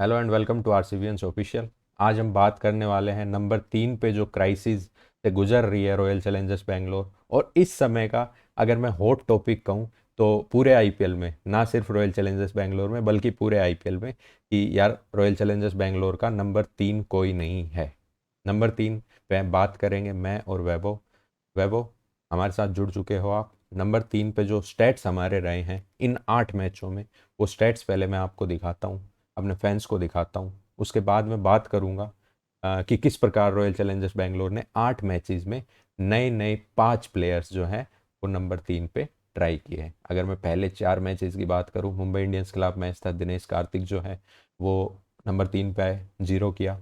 Hello and welcome to RCBians official. आज हम बात करने वाले हैं नंबर 3 पे जो क्राइसिस से गुजर रही है रॉयल चैलेंजर्स बेंगलोर, और इस समय का अगर मैं हॉट टॉपिक कहूँ तो पूरे आईपीएल में, ना सिर्फ रॉयल चैलेंजर्स बेंगलोर में बल्कि पूरे आईपीएल में, कि यार रॉयल चैलेंजर्स बेंगलोर का नंबर 3 कोई नहीं है। नंबर 3 पे बात करेंगे मैं और वैभव। वैभव, हमारे साथ जुड़ चुके हो आप। नंबर 3 पे जो स्टैट्स हमारे रहे हैं इन 8 मैचों में, वो स्टैट्स पहले मैं आपको दिखाता हूँ, अपने फैंस को दिखाता हूँ। उसके बाद मैं बात करूँगा कि किस प्रकार रॉयल चैलेंजर्स बेंगलोर ने 8 मैचेस में नए नए 5 प्लेयर्स जो हैं वो नंबर 3 पे ट्राई किए हैं। अगर मैं पहले 4 मैचेस की बात करूँ, मुंबई इंडियंस के खिलाफ मैच था, दिनेश कार्तिक जो है वो नंबर 3 पे आए, 0 किया।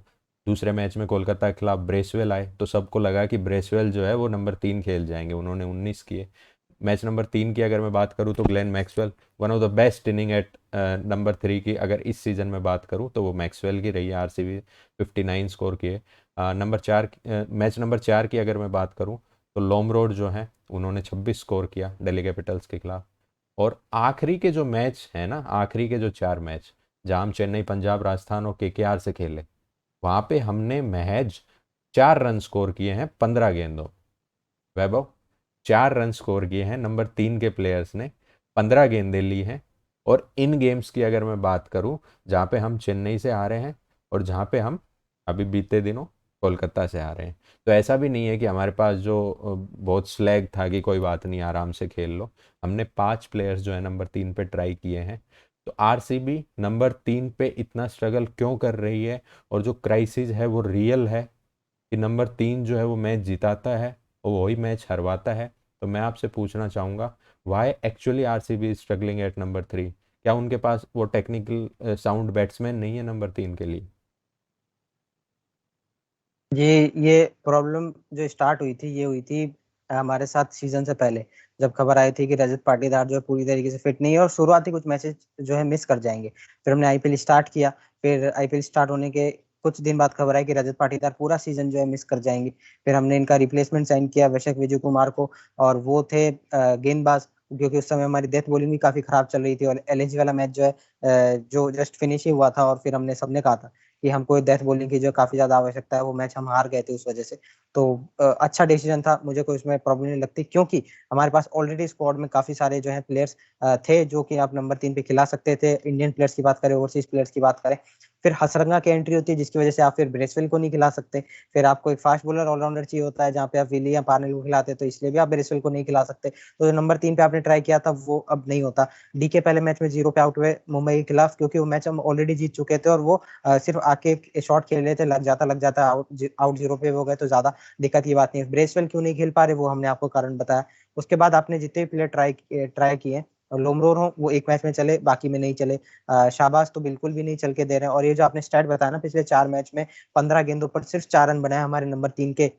दूसरे मैच में कोलकाता के खिलाफ ब्रेसवेल आए तो सबको लगा कि ब्रेसवेल जो है वो नंबर 3 खेल जाएंगे, उन्होंने 19 किए। मैच नंबर 3 की अगर मैं बात करूँ तो Glenn Maxwell, one of the best inning at number 3 की अगर इस सीज़न में बात करूँ तो वो मैक्सवेल की रही है। आरसीबी 59 स्कोर किए। मैच नंबर 4 की अगर मैं बात करूँ तो लोम रोड जो है उन्होंने 26 स्कोर किया दिल्ली कैपिटल्स के खिलाफ। और आखिरी के जो मैच है ना, आखिरी के जो 4 मैच जहाँ हम चेन्नई, पंजाब, राजस्थान और केकेआर से खेले, वहाँ पे हमने महज 4 रन स्कोर किए हैं 15 गेंदों। वैभव, 4 रन स्कोर किए हैं नंबर 3 के प्लेयर्स ने, 15 गेंदें ली हैं। और इन गेम्स की अगर मैं बात करूं जहां पे हम चेन्नई से हारे हैं और जहां पे हम अभी बीते दिनों कोलकाता से हारे हैं, तो ऐसा भी नहीं है कि हमारे पास जो बहुत स्लैग था कि कोई बात नहीं आराम से खेल लो। हमने 5 प्लेयर्स जो है नंबर 3 पे ट्राई किए हैं। तो आरसीबी नंबर 3 पे इतना स्ट्रगल क्यों कर रही है, और जो क्राइसिस है वो रियल है कि नंबर 3 जो है वो मैच जिताता है और वही मैच हरवाता है। तो मैं आपसे पूछना चाहूँगा, why actually RCB struggling at number 3? क्या उनके पास वो टेक्निकल साउंड बैट्समैन नहीं है नंबर 3 के लिए? ये प्रॉब्लम जो स्टार्ट हुई थी ये हुई थी हमारे साथ सीजन से पहले। जब खबर आई थी कि रजत पाटीदार जो है पूरी तरीके से फिट नहीं है और शुरुआती कुछ मैचेस जो है मिस कर जाएंगे, फिर हमने आईपीएल स्टार्ट किया। फिर आईपीएल स्टार्ट होने के कुछ दिन बाद खबर आई कि रजत पाटीदार पूरा सीजन जो है मिस कर जाएंगे। फिर हमने इनका रिप्लेसमेंट साइन किया वैशक विजय कुमार को, और वो थे गेंदबाज, क्योंकि उस समय हमारी डेथ बॉलिंग भी काफी खराब चल रही थी। और एलएसजी वाला मैच जो है जो जस्ट फिनिश ही हुआ था, और फिर हमने सबने कहा था कि हमको डेथ बॉलिंग की जो काफी ज्यादा आवश्यकता है, वो मैच हम हार गए थे उस वजह से। तो अच्छा डिसीजन था, मुझे कोई उसमें प्रॉब्लम नहीं लगती, क्योंकि हमारे पास ऑलरेडी स्क्वाड में काफी सारे जो है प्लेयर्स थे जो कि आप नंबर 3 पे खिला सकते थे। इंडियन प्लेयर्स की बात करें, ओवरसीज प्लेयर्स की बात करें, फिर हसरंगा की एंट्री होती है जिसकी वजह से आप फिर ब्रेसवेल को नहीं खिला सकते। फिर आपको एक फास्ट बॉलर ऑलराउंडर चाहिए होता है, जहाँ पे आप विली या पार्नेल को खिलाते, तो इसलिए भी आप ब्रेसवेल को नहीं खिला सकते। तो जो नंबर 3 पे आपने ट्राई किया था वो अब नहीं होता। डीके पहले मैच में 0 पे आउट हुए मुंबई के खिलाफ, क्योंकि वो मैच हम ऑलरेडी जीत चुके थे, और वो सिर्फ आके शॉट खेल रहे थे, लग जाता आउट आउट 0 पे हो गए तो ज्यादा दिक्कत की बात नहीं है। ब्रेसवेल क्यों नहीं खेल पा रहे वो हमने आपको कारण बताया। उसके बाद आपने जितने भी प्लेयर ट्राई किए, लोमरोर हो वो एक मैच में चले, बाकी में नहीं चले। शाबाश तो बिल्कुल भी नहीं चल के दे रहे हैं। और ये जो आपने स्टैट बताया ना, पिछले 4 मैच में 15 गेंदों पर सिर्फ 4 रन बनाए हमारे नंबर 3 के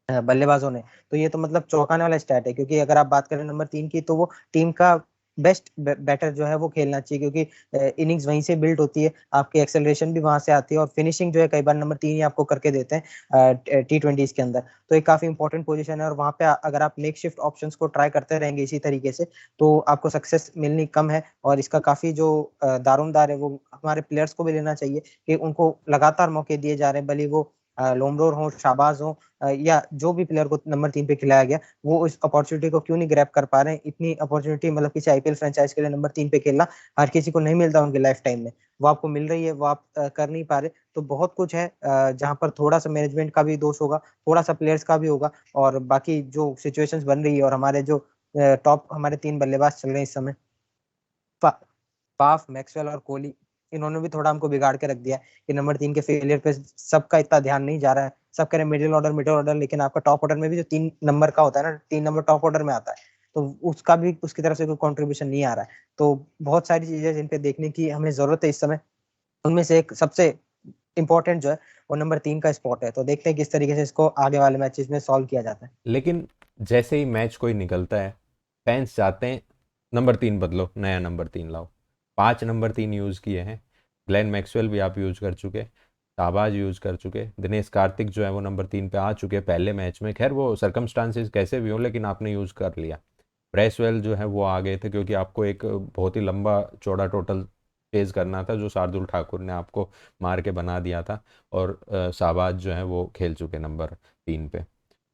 बल्लेबाजों ने, तो ये तो मतलब चौंकाने वाला स्टैट है। क्योंकि अगर आप बात करें नंबर 3 की, तो वो टीम का बेस्ट बैटर जो है वो खेलना चाहिए, क्योंकि इनिंग्स वहीं से बिल्ड होती है, आपकी एक्सेलरेशन भी वहां से आती है, और फिनिशिंग जो है कई बार नंबर 3 ही आपको करके देते हैं T20s के अंदर। तो एक काफी इंपॉर्टेंट पोजीशन है, और वहां पे अगर आप मेक शिफ्ट ऑप्शन को ट्राई करते रहेंगे इसी तरीके से, तो आपको सक्सेस मिलनी कम है। और इसका काफी जो दारोमदार है वो हमारे प्लेयर्स को भी लेना चाहिए, कि उनको लगातार मौके दिए जा रहे हैं, भले वो लोमरोर हो, शाहबाज हो, या जो भी प्लेयर को नंबर 3 पे खिलाया गया, वो इस अपॉर्चुनिटी को क्यों नहीं ग्रैब कर पा रहे हैं। इतनी अपॉर्चुनिटी मतलब किसी आईपीएल फ्रेंचाइज के लिए नंबर 3 पे खेलना हर किसी को नहीं मिलता उनके लाइफ टाइम में। वो आपको मिल रही है, वो आप कर नहीं पा रहे। तो बहुत कुछ है जहां पर थोड़ा सा मैनेजमेंट का भी दोष होगा, थोड़ा सा प्लेयर्स का भी होगा, और बाकी जो सिचुएशंस बन रही है, और हमारे जो टॉप हमारे 3 बल्लेबाज चल रहे हैं इस समय, फाफ, मैक्सवेल और कोहली, इन्होंने भी थोड़ा हमको बिगाड़ के रख दिया है कि नंबर 3 के फेलियर पे सबका इतना ध्यान नहीं जा रहा है। सब कह रहे मिडिल ऑर्डर, लेकिन आपका टॉप ऑर्डर में भी जो 3 नंबर का होता है ना, 3 नंबर टॉप ऑर्डर में आता है, तो उसका भी उसकी तरफ से कोई कंट्रीब्यूशन नहीं आ रहा है। तो बहुत सारी चीजें जिन पे देखने की हमें जरूरत है इस समय। उनमें से एक सबसे इंपॉर्टेंट जो है वो नंबर 3 का स्पॉट है। तो देखते हैं किस तरीके से इसको आगे वाले मैचेस में सॉल्व किया जाता है। लेकिन जैसे ही मैच कोई निकलता है, फैंस चाहते हैं नंबर 3 बदलो, नया नंबर 3 लाओ। 5 नंबर 3 यूज़ किए हैं। ग्लेन मैक्सवेल भी आप यूज़ कर चुके, शाहबाज यूज़ कर चुके, दिनेश कार्तिक जो है वो नंबर 3 पे आ चुके पहले मैच में। खैर वो सरकमस्टांसिस कैसे भी हो, लेकिन आपने यूज़ कर लिया। ब्रेसवेल जो है वो आ गए थे क्योंकि आपको एक बहुत ही लंबा चौड़ा टोटल फेस करना था, जो शार्दुल ठाकुर ने आपको मार के बना दिया था, और शाहबाज जो है वो खेल चुके नंबर 3 पे।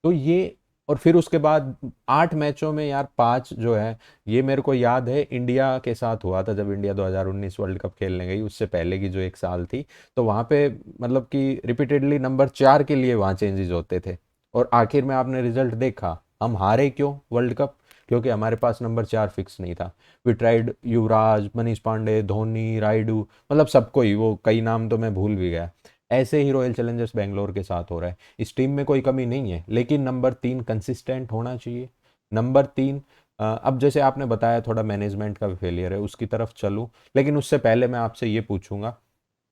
तो ये, और फिर उसके बाद 8 मैचों में यार 5 जो है, ये मेरे को याद है इंडिया के साथ हुआ था जब इंडिया 2019 वर्ल्ड कप खेलने गई, उससे पहले की जो एक साल थी, तो वहाँ पे मतलब कि रिपीटेडली नंबर 4 के लिए वहाँ चेंजेस होते थे, और आखिर में आपने रिजल्ट देखा, हम हारे क्यों वर्ल्ड कप? क्योंकि हमारे पास नंबर 4 फिक्स नहीं था। वी ट्राइड युवराज, मनीष पांडे, धोनी, रायडू, मतलब सबको ही, वो कई नाम तो मैं भूल भी गया। ऐसे ही रॉयल चैलेंजर्स बेंगलोर के साथ हो रहा है। इस टीम में कोई कमी नहीं है, लेकिन नंबर 3 कंसिस्टेंट होना चाहिए। नंबर 3, अब जैसे आपने बताया थोड़ा मैनेजमेंट का भी फेलियर है, उसकी तरफ चलूँ, लेकिन उससे पहले मैं आपसे ये पूछूंगा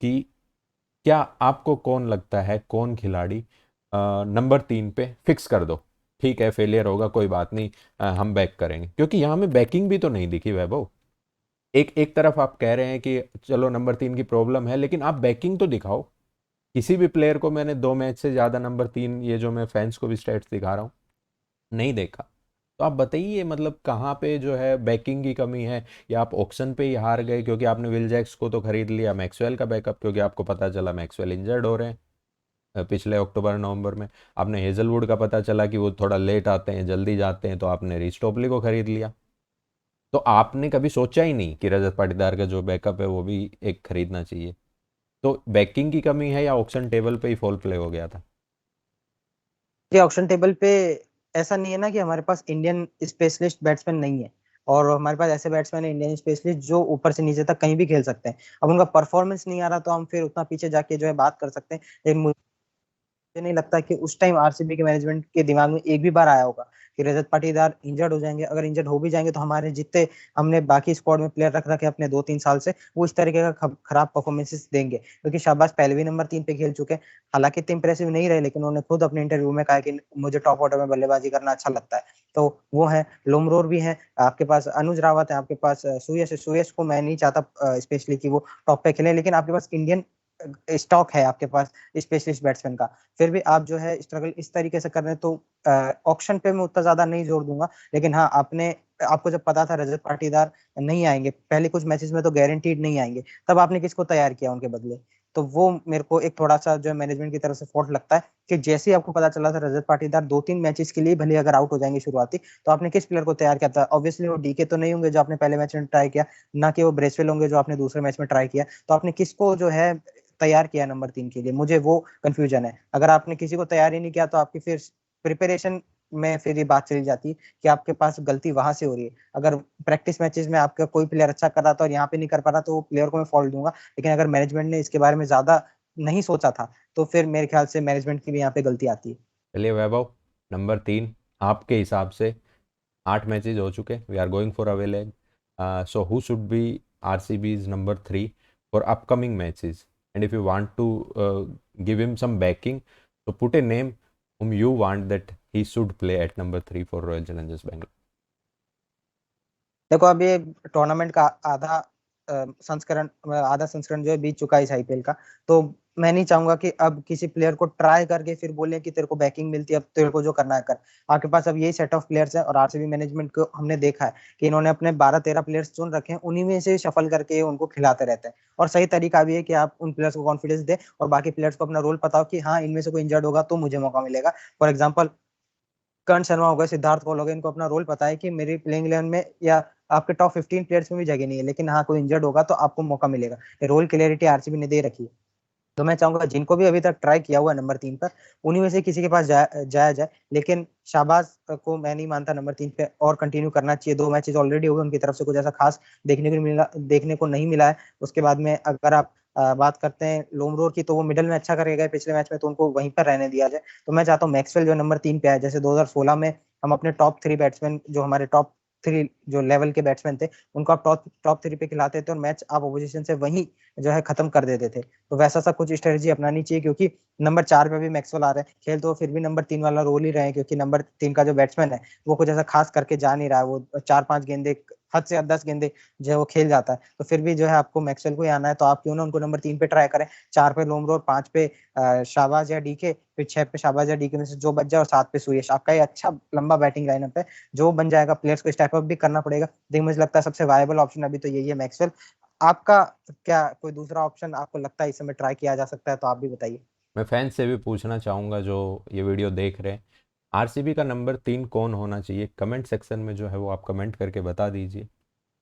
कि क्या आपको कौन लगता है, कौन खिलाड़ी नंबर 3 पे फिक्स कर दो, ठीक है फेलियर होगा कोई बात नहीं, हम बैक करेंगे, क्योंकि यहाँ में बैकिंग भी तो नहीं दिखी वैभव। एक एक तरफ आप कह रहे हैं कि चलो नंबर 3 की प्रॉब्लम है, लेकिन आप बैकिंग तो दिखाओ। किसी भी प्लेयर को मैंने 2 मैच से ज़्यादा नंबर 3, ये जो मैं फैंस को भी स्टेट्स दिखा रहा हूँ, नहीं देखा। तो आप बताइए मतलब कहाँ पे जो है बैकिंग की कमी है, या आप ऑक्शन पे ही हार गए क्योंकि आपने विल जैक्स को तो खरीद लिया, मैक्सवेल का बैकअप क्योंकि आपको पता चला मैक्सवेल इंजर्ड हो रहे हैं पिछले अक्टूबर नवंबर में। आपने हेजलवुड का पता चला कि वो थोड़ा लेट आते हैं, जल्दी जाते हैं, तो आपने रिस्टोपली को खरीद लिया। तो आपने कभी सोचा ही नहीं कि रजत पाटीदार का जो बैकअप है वो भी एक खरीदना चाहिए। तो बैकिंग की कमी है या ऑक्शन टेबल पे ही फॉल प्ले हो गया था? ये ऑक्शन टेबल पे ऐसा नहीं है ना कि हमारे पास इंडियन स्पेशलिस्ट बैट्समैन नहीं है, और हमारे पास ऐसे बैट्समैन है इंडियन स्पेशलिस्ट जो ऊपर से नीचे तक कहीं भी खेल सकते हैं। अब उनका परफॉर्मेंस नहीं आ रहा तो हम फिर उतना पीछे जाके जो है बात कर सकते हैं, लेकिन मुझे नहीं लगता कि उस टाइम आरसीबी के मैनेजमेंट के दिमाग में एक भी बार आया होगा कि रजत पाटीदार इंजर्ड हो जाएंगे। अगर इंजर्ड हो भी जाएंगे तो हमारे जितने हमने बाकी स्क्वाड में प्लेयर रख रखे अपने 2-3 साल से, वो इस तरीके का खराब परफॉर्मेंसेस देंगे, क्योंकि शाहबाज पहले भी नंबर 3 पे खेल चुके हैं। हालांकि इतने इंप्रेसिव नहीं रहे, लेकिन उन्होंने खुद अपने इंटरव्यू में कहा कि मुझे टॉप ऑर्डर में बल्लेबाजी करना अच्छा लगता है। तो वो है, लोमरोर भी है आपके पास, अनुज रावत है आपके पास, सुयश को मैं नहीं चाहता स्पेशली कि वो टॉप पे खेले, लेकिन आपके पास इंडियन स्टॉक है आपके पास स्पेशलिस्ट बैट्समैन का। फिर भी आप जो है स्ट्रगल इस तरीके से कर रहे हैं, तो ऑक्शन पे मैं उतना ज्यादा नहीं जोर दूंगा। लेकिन हाँ, आपने आपको जब पता था रजत पाटीदार नहीं आएंगे, पहले कुछ मैचेस में तो गारंटीड नहीं आएंगे, तब आपने किसको तैयार किया उनके बदले? तो वो मेरे को एक थोड़ा सा जो है मैनेजमेंट की तरफ से फॉल्ट लगता है कि जैसे ही आपको पता चला था रजत पाटीदार 2-3 मैचेस के लिए भले अगर आउट हो जाएंगे शुरुआती, तो आपने किस प्लेयर को तैयार किया था? ऑब्वियसली वो डीके तो नहीं होंगे जो आपने पहले मैच में ट्राई किया, ना कि वो ब्रेसवेल होंगे जो आपने दूसरे मैच में ट्राई किया। तो आपने किसको जो है तैयार किया नंबर 3 के लिए? मुझे वो कंफ्यूजन है। अगर आपने किसी को तैयार ही नहीं किया तो आपकी फिर प्रिपरेशन में फिर ये बात चली जाती है कि आपके पास गलती वहां से हो रही है। अगर प्रैक्टिस मैचेस में आपका कोई प्लेयर अच्छा कर रहा था और यहाँ पे नहीं कर पा रहा, तो वो प्लेयर को मैं फॉल्ट दूंगा। लेकिन अगर मैनेजमेंट ने इसके बारे में ज्यादा नहीं सोचा था, तो फिर मेरे ख्याल से मैनेजमेंट की भी यहाँ पे गलती आती है। चलिए वैभव, नंबर 3 आपके हिसाब से 8 मैचेज हो चुके, we are going for away leg, so who should be RCB's number 3 for upcoming matches, and if you want to give him some backing, so put a name whom you want that he should play at number 3 for Royal Challengers Bangalore. देखो, अब ये tournament का आधा संस्करण जो है बीत चुका है इस आईपीएल का। तो मैं नहीं चाहूंगा कि अब किसी प्लेयर को ट्राई करके फिर बोले कि तेरे को बैकिंग मिलती है, अब तेरे को जो करना है कर। आपके पास अब यही सेट ऑफ प्लेयर्स है, और आरसीबी मैनेजमेंट को हमने देखा है कि इन्होंने अपने 12-13 प्लेयर्स चुन रखे हैं, उन्हीं में से शफल करके उनको खिलाते रहते हैं। और सही तरीका भी है कि आप उन प्लेयर्स को कॉन्फिडेंस दे और बाकी प्लेयर्स को अपना रोल पता हो कि हाँ, इनमें से कोई इंजर्ड होगा तो मुझे मौका मिलेगा। फॉर एग्जाम्पल कर्ण शर्मा हो गए, सिद्धार्थ कौल हो गए, इनको अपना रोल पता है कि मेरी प्लेइंग 11 में या आपके टॉप 15 प्लेयर्स में भी जगह नहीं है, लेकिन हाँ कोई इंजर्ड होगा तो आपको मौका मिलेगा। ये रोल क्लियरिटी आरसीबी ने दे रखी है। तो मैं चाहूंगा जिनको भी अभी तक ट्राई किया हुआ है नंबर 3 पर, उन्हीं में से किसी के पास जाया जाए। लेकिन शाहबाज को मैं नहीं मानता नंबर 3 पे और कंटिन्यू करना चाहिए। 2 मैचेस ऑलरेडी हो गए, उनकी तरफ से कुछ ऐसा खास देखने को नहीं मिला है। उसके बाद में अगर आप बात करते हैं लोमरोर की, तो वो मिडल में अच्छा करे गए पिछले मैच में, तो उनको वहीं पर रहने दिया जाए। तो मैं चाहता हूँ मैक्सवेल जो नंबर 3 पे है, जैसे 2016 में हम अपने टॉप 3 बैट्समैन, जो हमारे टॉप 3 जो लेवल के बैट्समैन थे, उनको आप टॉप 3 पे खिलाते थे और मैच आप अपोजिशन से वहीं जो है खत्म कर देते थे। तो वैसा सा कुछ स्ट्रेटजी अपनानी चाहिए, क्योंकि नंबर 4 पे भी मैक्सवेल आ रहे हैं, खेल तो फिर भी नंबर 3 वाला रोल ही रहे हैं, क्योंकि नंबर 3 का जो बैट्समैन है वो कुछ ऐसा खास करके जा नहीं रहा है। वो 4-5 गेंदे, हद से 10 गेंदे जो है वो खेल जाता है। तो फिर भी जो है आपको मैक्सवेल को ही आना है, तो आप क्यों ना उनको नंबर 3 पे ट्राई करें। 4 पे लोमरोर, 5 पे शाहबाज या डीके, फिर 6 पे शाहबाज या डीके में से जो बच जाए, और 7 पे सुयश। आपका ये अच्छा लंबा बैटिंग लाइनअप है जो बन जाएगा। प्लेयर्स को स्टेप अप भी करना पड़ेगा, लेकिन मुझे लगता है सबसे वायबल ऑप्शन अभी तो यही है मैक्सवेल। आपका क्या कोई दूसरा ऑप्शन आपको लगता है इस समय ट्राई किया जा सकता है, तो आप भी बताइए। मैं फैंस से भी पूछना चाहूँगा जो ये वीडियो देख रहे हैं, आरसीबी का नंबर 3 कौन होना चाहिए? कमेंट सेक्शन में जो है वो आप कमेंट करके बता दीजिए।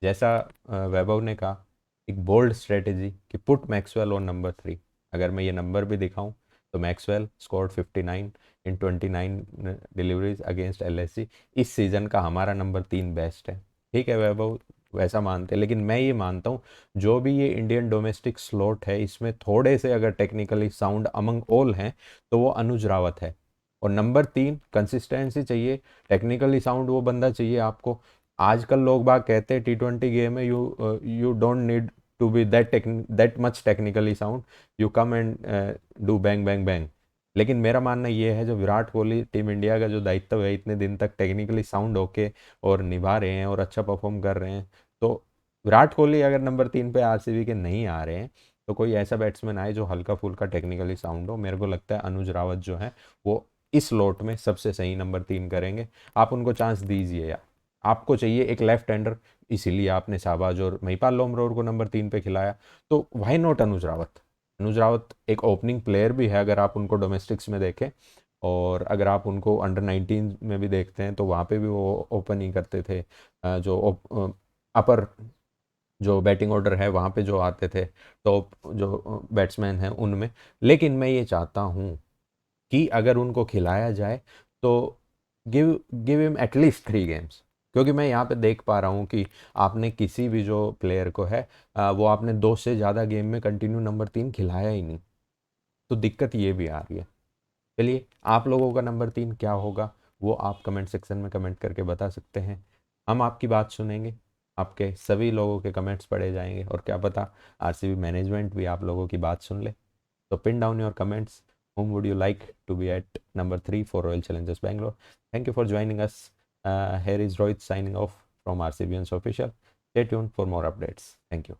जैसा वैभव ने कहा, एक बोल्ड स्ट्रेटेजी कि पुट मैक्सवेल ऑन नंबर 3। अगर मैं ये नंबर भी दिखाऊं तो मैक्सवेल स्कोर्ड 59 इन 29 डिलीवरीज अगेंस्ट एलएसजी। इस सीज़न का हमारा नंबर 3 बेस्ट है। ठीक है वैभव, वैसा मानते हैं, लेकिन मैं ये मानता हूँ जो भी ये इंडियन डोमेस्टिक स्लॉट है इसमें थोड़े से अगर टेक्निकली साउंड अमंग ऑल हैं तो वो अनुज रावत है। और नंबर 3 कंसिस्टेंसी चाहिए, टेक्निकली साउंड वो बंदा चाहिए आपको। आजकल लोग बाग कहते हैं T20 गेम में you don't need to be that much technically sound, you come and do bang bang bang. लेकिन मेरा मानना ये है जो विराट कोहली टीम इंडिया का जो दायित्व है इतने दिन तक टेक्निकली साउंड होके और निभा रहे हैं और अच्छा परफॉर्म कर रहे हैं, तो विराट कोहली अगर नंबर 3 पे आरसीबी के नहीं आ रहे हैं तो कोई ऐसा बैट्समैन आए जो हल्का फुल्का टेक्निकली साउंड हो। मेरे को लगता है अनुज रावत जो है वो इस लोट में सबसे सही नंबर 3 करेंगे। आप उनको चांस दीजिए यार। आपको चाहिए एक लेफ्ट हैंडर, इसीलिए आपने शाहबाज और महिपाल लोमरोर को नंबर 3 पे खिलाया, तो वाई नॉट अनुज रावत? अनुज रावत एक ओपनिंग प्लेयर भी है अगर आप उनको डोमेस्टिक्स में देखें, और अगर आप उनको अंडर 19 में भी देखते हैं तो वहाँ पे भी वो ओपन ही करते थे। जो अपर जो बैटिंग ऑर्डर है वहाँ पे जो आते थे टॉप जो बैट्समैन हैं उनमें। लेकिन मैं ये चाहता हूँ कि अगर उनको खिलाया जाए तो give give him at least 3 games. क्योंकि मैं यहाँ पे देख पा रहा हूँ कि आपने किसी भी जो प्लेयर को है वो आपने 2 से ज़्यादा गेम में कंटिन्यू नंबर 3 खिलाया ही नहीं। तो दिक्कत ये भी आ रही है। चलिए, आप लोगों का नंबर 3 क्या होगा वो आप कमेंट सेक्शन में कमेंट करके बता सकते हैं। हम आपकी बात सुनेंगे, आपके सभी लोगों के कमेंट्स पढ़े जाएंगे, और क्या पता आरसीबी मैनेजमेंट भी आप लोगों की बात सुन ले। So pin down your comments. Whom would you like to be at number 3 for Royal Challengers Bangalore? Thank you for joining us. Here is Rohit signing off from RCBN's official. Stay tuned for more updates. Thank you.